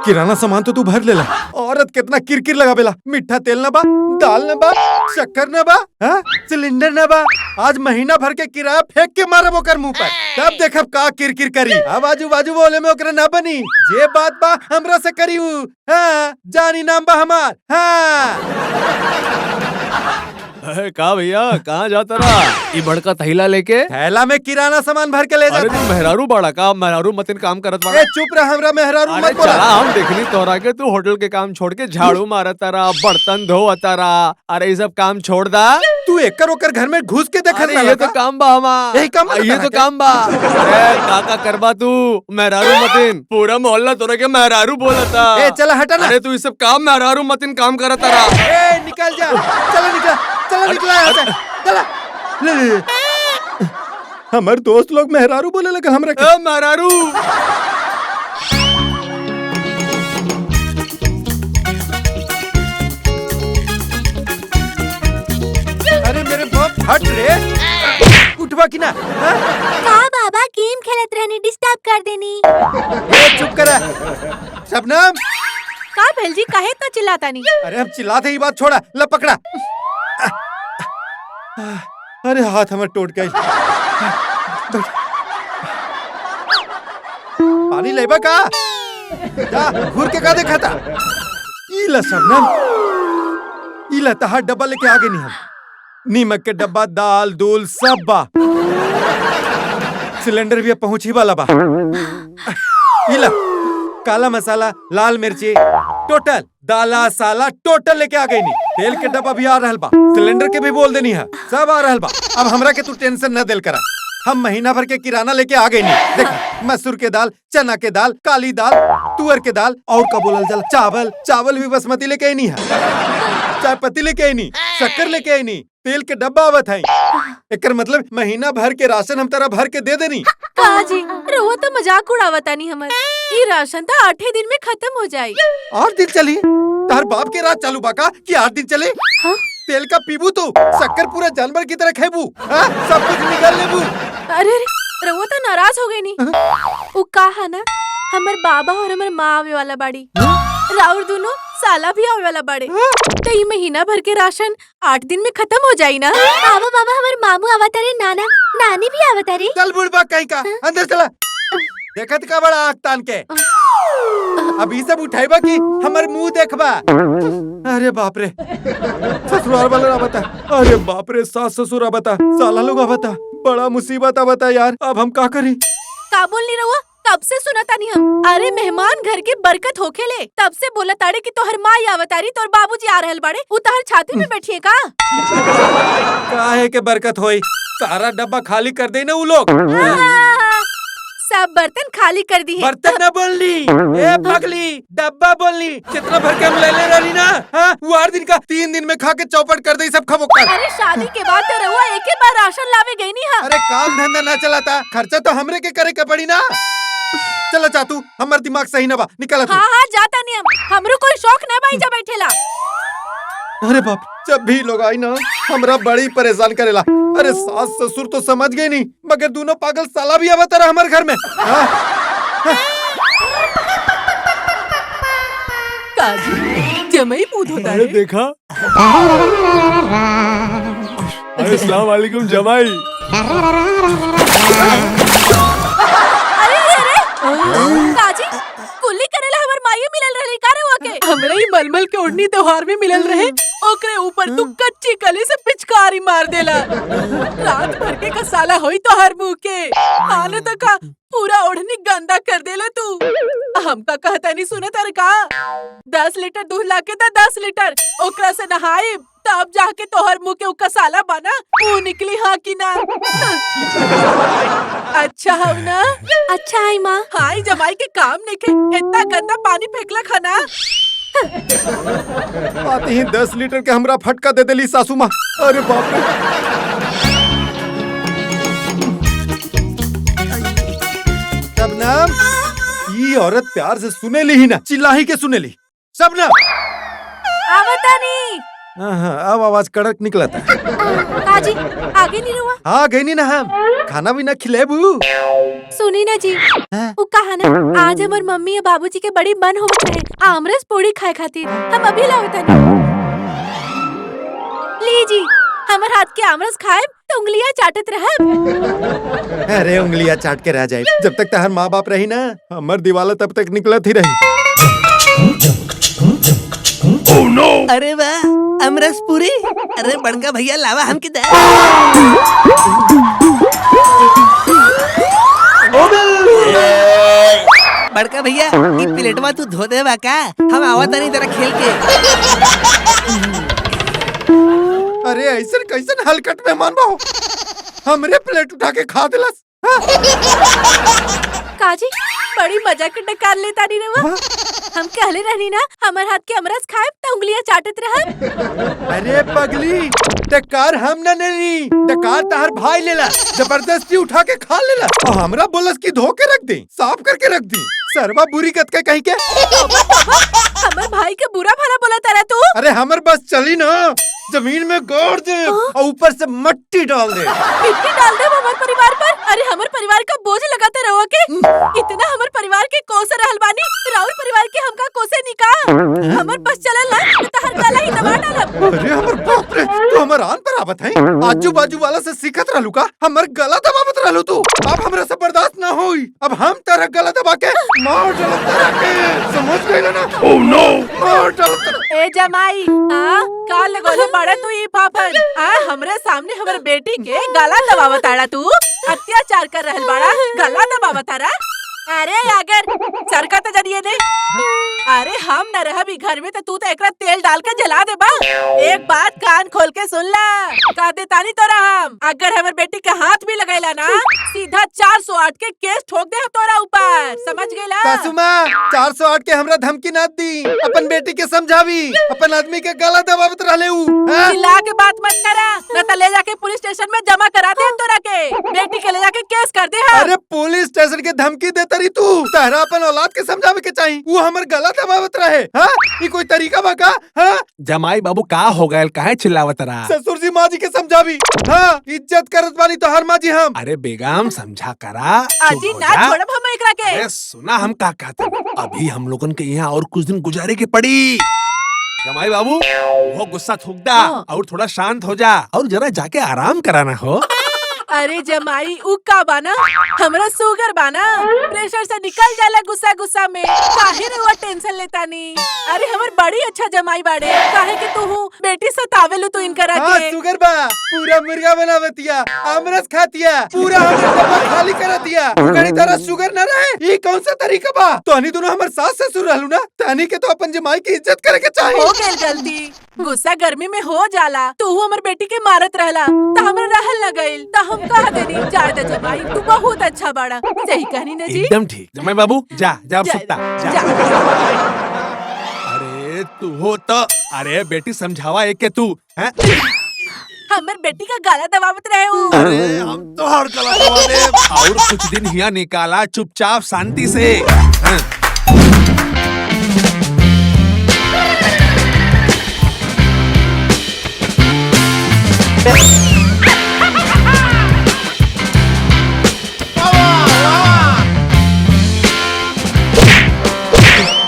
किराना सामान तो तू भर लेला। औरत कितना किरकिर लगा बेला। मीठा तेल न बा, दाल न बा, शक्कर न बा, हाँ? सिलेंडर न बा। आज महीना भर के किराया फेंक के मारब ओकर मुंह पर। तब देखब का किरकिर करी। अब आजू बाजू बोले में ओकरा न बनी। जे बात बा हमरा से करी उ। हाँ, जानी नाम बा हमार। हाँ। का भैया कहाँ जाता रहा? ये बड़का थैला लेके। थैला में किराना सामान भर के ले अरे जाता। तू मेहरारू बड़ा का मेहरारू मतिन काम करत बड़ा। ए चुप रह, हमरा मेहरारू अरे मत बोला। चला हम देखनी तोरा के तू होटल के काम छोड़ के झाड़ू मारता रहा, बर्तन धोता रहा। अरे ये सब काम छोड़ दा। तू एकर ओकर घर में घुस के देखत अरे ये तो काम बा हमार। यही काम बा ये तो तोरा काम बा। अरे काका करबा तू मेहरारू मतिन। पूरा मोहल्ला तोरा के मेहरारू बोलता। ए चला हटा ना। अरे तू ये सब काम मेहरारू मतिन काम करता रहा। ए निकल जा। चला निकला, चला निकला यहाँ से। चला। ले ले ले। हमार दोस्त लोग मेहरारू बोले लगा हमरा के। मेहरारू। अरे मेरे बाप हट रे। उठवा की ना। हाँ? हाँ बाबा गेम खेलत रहनी, डिस्टर्ब कर देनी। ए चुप करा। शबनम। का भेल जी काहे इतना चिल्लाता नहीं? अरे हम चिल्लाते ही बात छोड़ा। ल पकड़ा। अरे हाथ हमार टूट गई। पानी लेबा का? जा घूर के का देखा था? इला शबनम। इला तहार डब्बा लेके आगे नहीं हम। नीमक के डब्बा, दाल दूल सब बा। सिलेंडर भी अब पहुंची वाला बा। इला काला मसाला, लाल मिर्ची, टोटल दाला साला टोटल लेके आ गई नी। तेल के डब्बा भी आ रहल बा। सिलेंडर के भी बोल देनी है। सब आ रहल बा। अब हमरा के तू टेंशन न दिल करा। हम महीना भर के किराना लेके आ गई नी। देख मसूर के दाल, चना के दाल, काली दाल, तुअर के दाल और का बोलल जाला चावल। चावल भी बासमती लेके आई नी है। चाय पत्ती लेके आई नी, शक्कर लेके आई नी, तेल के डब्बा आवत है। एकर मतलब महीना भर के राशन हम तेरा भर के दे देनी। का जी रोवा तो मजाक उड़ावता नहीं हमर। ई राशन तो 8 दिन में खत्म हो जाई। 8 दिन चली? तार बाप के रात चालू बाका कि 8 दिन चले? हाँ? तेल का पीबू तू, शक्कर पूरा जानवर की तरह खेबू, हाँ? सब कुछ निकाल लेबू। अरे रोवा तो नाराज हो गई नी। वो कहा ना हमर बाबा और हमर माँ आवे वाला बाड़ी। राउर दोनों साला भी आवे वाला बाड़े। तो ये महीना भर के राशन 8 दिन में खत्म हो जाई ना। बाबा बाबा हमर मामू आवतारे, नाना नानी भी आवतारे। चल बुढ़बा कहीं का, अंदर चला। देखत का बड़ा आँख तान के। अब ये सब उठाइबा की हमर मुंह देखबा। अरे बाप रे, ससुराल वाला बता। अरे बाप रे, सास ससुर बता, साला लोग बता। बड़ा मुसीबत बता यार। अब हम का करी? का बोल नहीं रहुआ? तब से सुनता नहीं हम। अरे मेहमान घर के बरकत होके ले, तब से बोला ताड़े कि तोहर माँ आवतारी, तोहर बाबूजी आ रहल बाड़े। उतार छाती में बैठिए का? काहे के बरकत होई? सारा डब्बा खाली कर दे ना वो लोग। सब बर्तन खाली कर दी है। बर्तन न बोलनी, ए पगली, डब्बा बोलनी। जितना भर के हम ले रही ना, हाँ? वो 8 दिन का 3 दिन में खा के चौपट कर दे सब खबोकर। अरे शादी के बाद तो रहुआ एक ही बार राशन लावे गई नहीं है। अरे काम धंधा ना चलाता, खर्चा तो हमरे के करे के पड़ी ना। चलो चातू, हमार दिमाग सही ना बा, निकल तू। हाँ हाँ जाता नहीं हम। हमरो कोई शौक न भाई जा बैठेला। अरे बाप, जब भी लोग आई ना हमरा बड़ी परेशान करेला। अरे सास ससुर तो समझ गए नहीं, मगर दोनों पागल साला भी आवत रहा हमारे घर में। हाँ? काजी जमई पूत होता अरे है। देखा। अरे अस्सलाम वालेकुम जमाई। काजी कुल्ली करेला हमर माई मिलल रहली का रे हुआ के? हमरा ही मलमल के ओढ़नी त्योहार में मिलल रहे। ओकरे ऊपर तू कच्ची कली से पिचकारी मार देला। रात भर के कसाला होई तो हर मुंह के। आने तो का पूरा ओढ़नी गंदा कर देला तू। हमका कहता नहीं सुने तर का? 10 लीटर दूध लाके दा 10 लीटर ओकरा से नहाए तब जाके तोहर मुंह के उ कसाला बना ऊ निकली हाँ की ना। अच्छा है ना? अच्छा है माँ। हाय जमाई के काम नहीं के इतना गंदा पानी फेंकला खाना। आते ही 10 लीटर के हमरा फटका दे देली सासू माँ। अरे बाप रे। शबनम, ये औरत प्यार से सुने ली ही ना, चिल्ला ही के सुने ली। शबनम आवता नहीं। हाँ, अब आवाज कड़क निकला था। काजी आगे नहीं रुआ। हाँ गई नहीं ना हम खाना भी ना खिलेबू। सुनी ना जी, हाँ? उ कहा ना आज हमार मम्मी और बाबूजी के बड़ी मन होत रहे आमरस पूरी खाए खातिर। हम अभी लावतनी। ली जी, हमर हाथ के आमरस खाए तो उंगलियां चाटत रहब। अरे उंगलियां चाट के रह जाए जब तक तहर माँ बाप रही ना हमर दिवाला तब तक निकलत ही रही। अरे वाह अमरस पूरी। अरे बड़का भैया लावा हम किधर। बड़का भैया ई प्लेटवा तू धो दे का हम आवत नहीं तेरा खेल के। अरे ऐसन कैसन हलकट मेहमान बाहो हमरे प्लेट उठा के खा दिलस। काजी बड़ी मजा के डकार लेता नहीं रवा। हम कहले रहनी ना हमार हाथ के अमरस खाए तो उंगलियां चाटत रहब। अरे पगली डकार हम ना नहीं डकार तहर भाई लेला जबरदस्ती उठा के खा लेला और हमरा बोलस की धो के रख दी साफ करके रख दी। सरवा बुरी कत के कहीं के हमार भाई के बुरा भला बोला तारा तू। अरे हमर बस चली ना जमीन में गाड़ दे और ऊपर से मट्टी डाल दे। मिट्टी डाल दे हमार परिवार पर। अरे हमार परिवार का बोझ लगाते रहो के इतना हमार परिवार के कोसे रहल बानी राउर परिवार के हमका कोसे निका। हमार बस चलल ना तो तहर गला ही दबा डालब। अरे हमर बाप रे तू हमर आन पर आवत है आजू बाजू वाला से सीखत रहलू का हमर गला दबावत रहलू तू। अब हमरा से बर्दाश्त ना होई अब हम तेरा गला दबा के मार डालब तेरा के समझ गइल ना। ओह नो मार डालब। ए जमाई हां का लगोले बड़ा तू ई पापन हमरे सामने हमर बेटी के गला दबावत आड़ा तू अत्याचार कर रहल बड़ा गला दबावत आड़ा। अरे अगर सरका तो जरिए ने अरे हम न रहबी घर में तो तू तो एकरा तेल डाल के जला दे बा। एक बात कान खोल के सुन ला का दे तानी तोरा हम अगर हमर बेटी के हाथ भी लगैला ना सीधा 408 के केस ठोक दे हम तोरा ऊपर समझ गेला। सासू माँ 408 के हमरा धमकी ना दी अपन बेटी के समझावी अपन आदमी के गला दबावत रहले ऊ। चिल्ला के बात मत करा न तो ले जाके पुलिस स्टेशन में जमा करा दे हम तोरा के बेटी के ले जाके केस कर दे हम। अरे पुलिस स्टेशन के धमकी देता रही तू तहरा अपन औलाद के समझावे के चाहिए वो हमर गला दबावत रहे। हाँ ये कोई तरीका बा का। हाँ जमाई बाबू का हो गए काहे चिल्लावत रहा। ससुर जी माँ जी के समझावी। हाँ इज्जत करत बानी तो हर माँ जी हम। अरे बेगम समझा करा अजी ना छोड़ब हम एकरा के। अरे सुना हम का कहते अभी हम लोगन के यहाँ और कुछ दिन गुजारे के पड़ी। जमाई बाबू वो गुस्सा थूक दा और थोड़ा शांत हो जा और जरा जाके आराम कराना हो। अरे जमाई उक्का बाना हमरा शुगर बाना प्रेशर से निकल जाला गुस्सा गुस्सा में काहे रुआ टेंशन लेता नी। अरे हमर बड़ी अच्छा जमाई बाड़े काहे कि तू हूँ बेटी सतावेलू तू इनकरा हाँ के। शुगर बा पूरा मुर्गा बनावतिया आमरस खातिया पूरा हमर डब्बा खाली करतिया कहीं तरह शुगर न रहे ये कौन सा तरीका बा। तो हनी दोनों हमर सास ससुर रहलू ना तहनी के तो अपन जमाई की इज्जत करे के चाहिए। हो गेल गलती गुस्सा गर्मी में हो जाला तू हमर बेटी के मारत रहला तो हमरा रहल न गइल तो हम कह देनी जायदा जमाई तू बहुत अच्छा बाड़ा सही कहनी ना जी। एकदम ठीक जमाई बाबू जा जा जा, सुता जा। जा। अरे तू हो तो अरे बेटी समझावा एक के तू हैं। हमर बेटी का गाला दबावत रहे हो। अरे हम तो हर गला दबा दे और कुछ दिन यहाँ निकाला चुपचाप शांति से। हैं?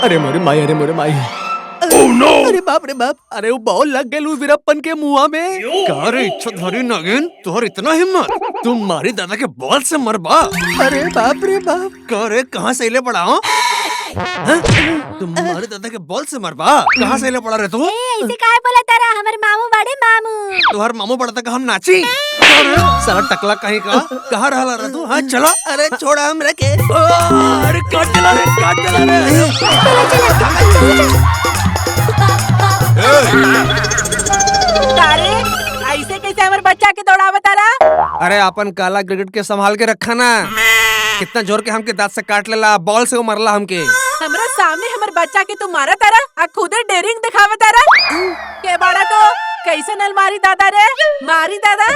अरे मोरे माई अरे बाप रे बाप। अरे वो बॉल लग गए वीरप्पन के मुँह में। का रे इच्छाधारी नागिन तुहर इतना हिम्मत तुम मारी दादा के बॉल से मरबा। अरे बाप रे बाप। का रे कहाँ से ले पड़ा हो? तुम मारे दादा के बॉल से मरबा कहाँ से ले पड़ा रे तू? ऐसे काहे बोला तारा हमर मामू बड़े मामू। तुहर मामू पड़ता का हम नाची सारा टकला कहीं का कहाँ रहला रे तू? हाँ चलो अरे छोड़ा हम रखे। अरे काट चला रे काट चला तारे ऐसे कैसे हमर बच्चा के दौड़ा तारा। अरे अपन काला क्रिकेट के संभाल के रखा ना कितना जोर के हमके दांत से काट लेला बॉल से वो मरला हमके। हमरा सामने हमर बच्चा के तू मारा तारा आ खुदे डेयरिंग दिखावा तारा के बड़ा तो कैसन अलमारी दादा रे मारी दादा।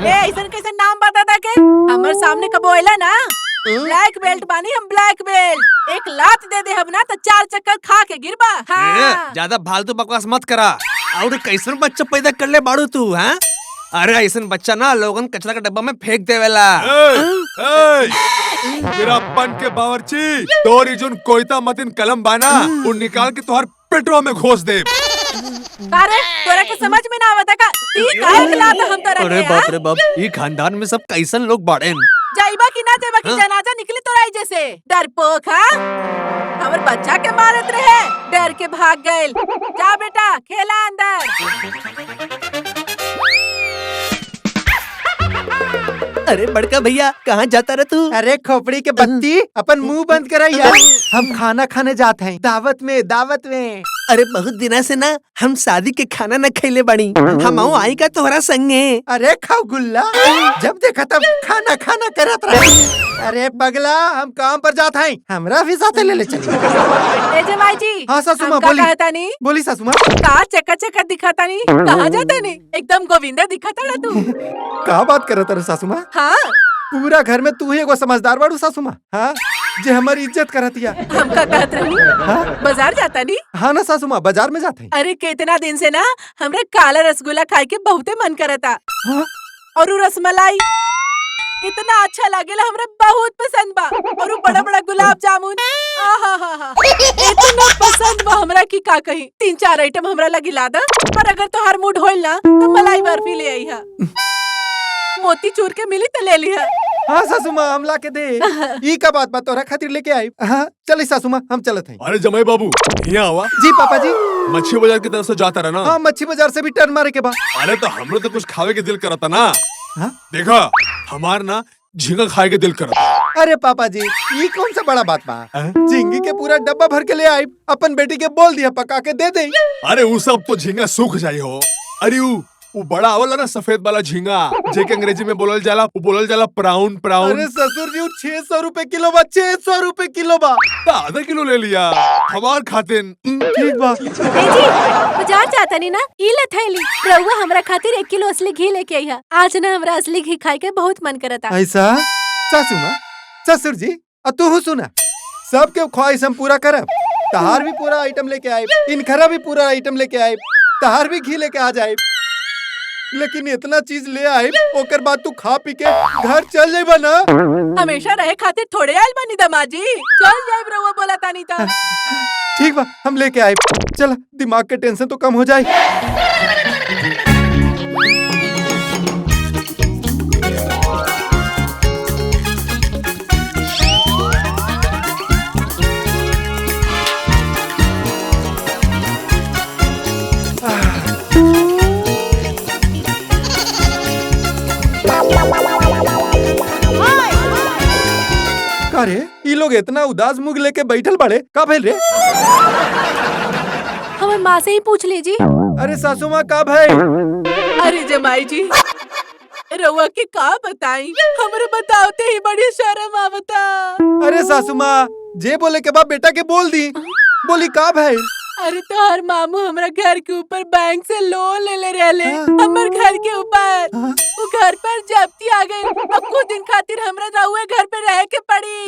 ए ऐसन कैसन नाम बता दादा के हमर सामने कबो आइला ना ब्लैक बेल्ट बानी हम, ब्लैक बेल्ट। एक लात दे दे हम ना तो 4 चक्कर खा के गिरबा। हाँ। ज्यादा फालतू बकवास मत करा। और कैसन बच्चा पैदा कर ले बाड़ू तू? हैं? अरे ऐसन बच्चा ना लोगन कचरा का डब्बा में फेंक देवेला। मेरा पन के बावर्ची तोरी जोन कोयता मतिन कलम बाना उन निकाल के तोहर पेटवा में घोस दे। अरे तोरा के समझ में ना आवता का? ई काहे खिलाता हम तोरा के? अरे बाप रे बाप, ये खानदान में सब कैसन लोग बाड़े। जाइबा की ना जाइबा की जनाजा निकली तोरा जैसे डरपोक। हाँ हमर बच्चा के मारत रहे, डर के भाग गइल। जा बेटा खेला अंदर। अरे बड़का भैया कहाँ जाता रह तू? अरे खोपड़ी के बत्ती अपन मुंह बंद करा यार। हम खाना खाने जाते हैं दावत में। अरे बहुत दिना से ना हम शादी के खाना न खैले बड़ी। हम आई का तोहरा संगे। अरे खाओ गुल्ला, जब देखा तब खाना करत रहे। अरे पगला हम काम पर जाते हैं, हमरा भी साथे ले चल। ए जमाई जी। हाँ सासू माँ हम का बोली। कहता नहीं? बोली सासू माँ। का चक्कर दिखाता नहीं? कहाँ जाता नहीं? एकदम गोविंदा दिखाता ना तू। का बात करत रहे सासू माँ? हाँ पूरा घर में तू ही एगो समझदार बाड़ू सासू माँ। हाँ जे हमारी इज्जत करतिया। हम का कहत रही? बाजार जाता नहीं? हाँ ना सासू माँ, बाजार में जाते हैं। अरे कितना दिन से ना हमरा काला रसगुल्ला खाए के बहुते मन करता। हाँ? और रसमलाई इतना अच्छा लागेला, हमरा बहुत पसंद बा। और बड़ा बड़ा गुलाब जामुन इतना पसंद बा हमरा की का कही। 3-4 आइटम हमरा लगी ला दा, पर अगर तोहार मूड होइल ना तो मलाई बर्फी ले आई हा। मोती चूर के मिली तो ले लिहा। हाँ सासू माँ हम ला के दे। ई का बात बा तोरा खातिर लेके आई। हाँ चली सासू माँ हम चलत हैं। अरे जमाई बाबू यहाँ आवा। जी पापा जी। मच्छी बाजार की तरफ से जाता रहा ना? हाँ मच्छी बाजार से भी टर्न मारे के बाद। अरे तो हमरो तो कुछ खावे के दिल करता ना। हाँ? देखा हमार ना झींगा खाए के दिल करता। अरे पापा जी ये कौन सा बड़ा बात बा? झींगी के पूरा डब्बा भर के ले आई, अपन बेटी के बोल दिया पका के दे दे। अरे वो सब तो झींगा सूख जाई हो। अरे वो बड़ा आवला ना सफेद वाला झींगा, जेके अंग्रेजी में बोलल जाला प्राउन। अरे ससुर जी 600 रुपए किलो बा, 600 रुपए किलो बा। तो आधा किलो ले लिया हमार खातिन। ठीक बा। ए जी बाजार जाता नहीं ना, ई ले थैली। रउआ हमरा खातिर 1 किलो असली घी लेके आई हा। आज ना हमरा असली घी खाए के बहुत मन करता। ऐसा सासू माँ, ससुर जी तू सुना, सबके ख्वाहिश हम पूरा करब। तहार भी पूरा आइटम लेके आए, इनखरा भी पूरा आइटम लेके आए, तहार भी घी लेके आ जाए। लेकिन इतना चीज ले आए ओकर बाद तू खा पी के घर चल जाइबा ना। हमेशा रहे खातिर थोड़े आइल बनी दमाजी। चल जाए रउआ बोला तानी ता। ठीक बा हम लेके आए। चल दिमाग के टेंशन तो कम हो जाए। अरे ये लोग इतना उदास मुंह लेके बैठल बड़े का भेल रे? हमार माँ से ही पूछ लीजिए। अरे सासू माँ का भाई? अरे जमाई जी रउआ के का बताई, हमरे बतावते ही बड़ी शर्म आवता। अरे सासू माँ जे बोले के बाद बेटा के बोल दी। बोली का भाई? अरे तोहर मामू हमरा घर के ऊपर बैंक से लोन ले रहले। हमर घर के ऊपर वो घर पर जब्ती आ गई। अब कुछ दिन खातिर हमरा रउए घर पे रह के पड़ी।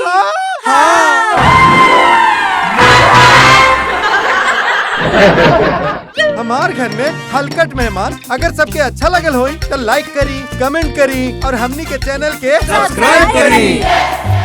हमार घर में हलकट मेहमान। अगर सबके अच्छा लगल होई तो लाइक करी, कमेंट करी और हमनी के चैनल के सब्सक्राइब करी।